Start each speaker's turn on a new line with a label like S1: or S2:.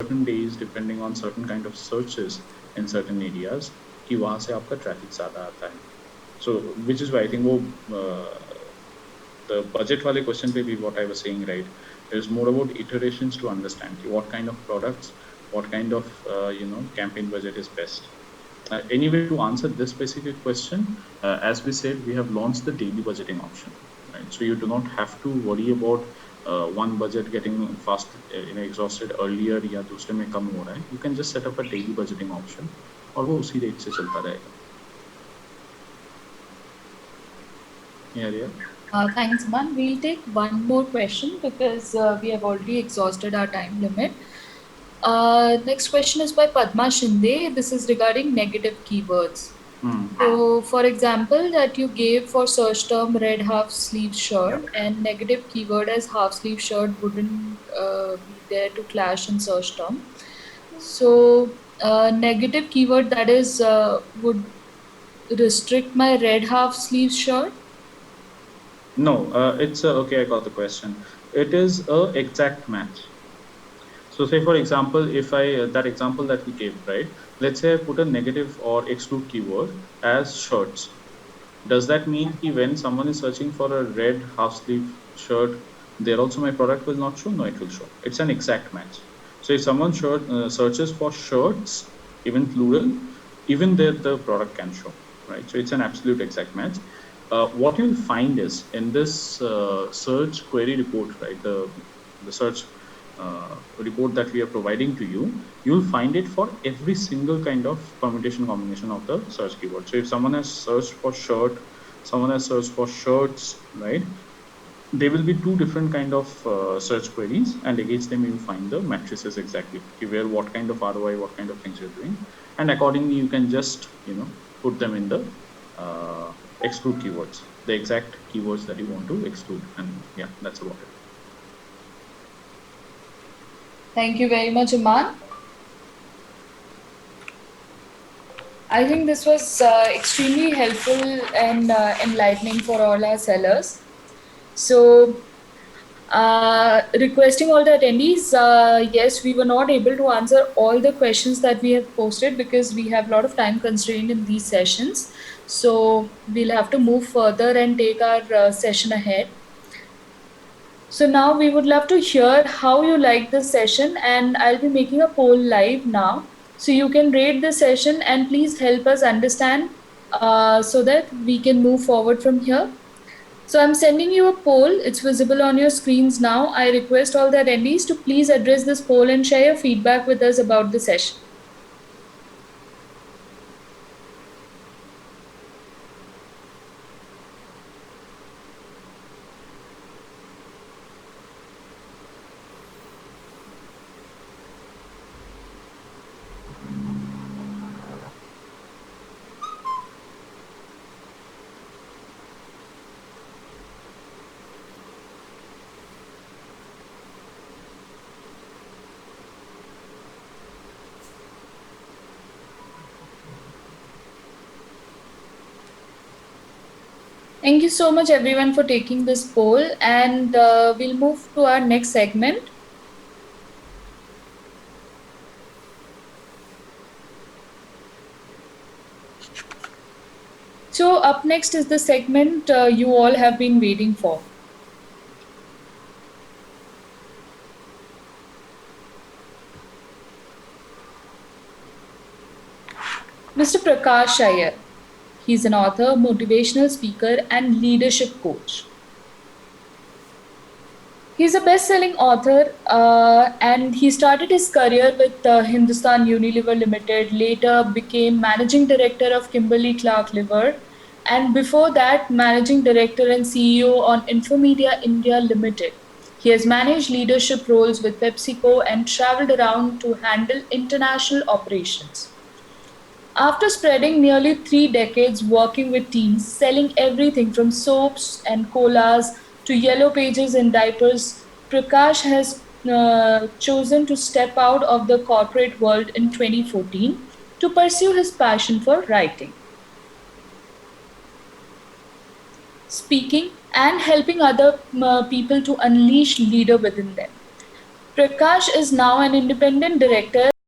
S1: certain days depending on certain kind of searches in certain areas कि वहाँ से आपका traffic ज़्यादा आता है. So which is why I think वो the budget वाले question पे भी what I was saying, right, is more about iterations to understand what kind of products, what kind of campaign budget is best. Anyway, to answer this specific question, as we said, we have launched the daily budgeting option, right? So you do not have to worry about one budget getting exhausted earlier या दूसरे में कम हो रहा है. You can just set up a daily budgeting option और वो उसी rate से चलता रहेगा. Yeah.
S2: Thanks, Man. We'll take one more question because we have already exhausted our time limit. Next question is by Padma Shinde. This is regarding negative keywords. So, for example, that you gave for search term red half sleeve shirt, and negative keyword as half sleeve shirt wouldn't be there to clash in search term. So, negative keyword that is would restrict my red half sleeve shirt.
S1: No, it's okay. I got the question. It is a exact match. So say for example, if I that example that we gave, right? Let's say I put a negative or exclude keyword as shirts. Does that mean that when someone is searching for a red half sleeve shirt, there also my product will not show? No, it will show. It's an exact match. So if someone searches for shirts, even plural, even there the product can show, right? So it's an absolute exact match. What you'll find is in this search query report, right? The search report that we are providing to you, you'll find it for every single kind of permutation combination of the search keyword. So if someone has searched for shirt, someone has searched for shirts, right? There will be two different kind of search queries, and against them you find the matrices exactly, where what kind of ROI, what kind of things you're doing, and accordingly you can just put them in the exclude keywords, the exact keywords that you want to exclude, and yeah, that's about it.
S2: Thank you very much, Aman. I think this was extremely helpful and enlightening for all our sellers. So, requesting all the attendees, yes, we were not able to answer all the questions that we have posted because we have a lot of time constraint in these sessions. So, we'll have to move further and take our session ahead. So now we would love to hear how you like the session, and I'll be making a poll live now. So you can rate the session and please help us understand so that we can move forward from here. So I'm sending you a poll. It's visible on your screens now. I request all the attendees to please address this poll and share your feedback with us about the session. Thank you so much everyone for taking this poll, and we'll move to our next segment. So up next is the segment you all have been waiting for. Mr. Prakash Iyer. He's an author, motivational speaker, and leadership coach. He's a best-selling author, and he started his career with Hindustan Unilever Limited, later became managing director of Kimberly Clark Liver, and before that, managing director and CEO on Infomedia India Limited. He has managed leadership roles with PepsiCo and traveled around to handle international operations. After spreading nearly 3 decades working with teams, selling everything from soaps and colas to yellow pages and diapers, Prakash has chosen to step out of the corporate world in 2014 to pursue his passion for writing, speaking, and helping other people to unleash leader within them. Prakash is now an independent director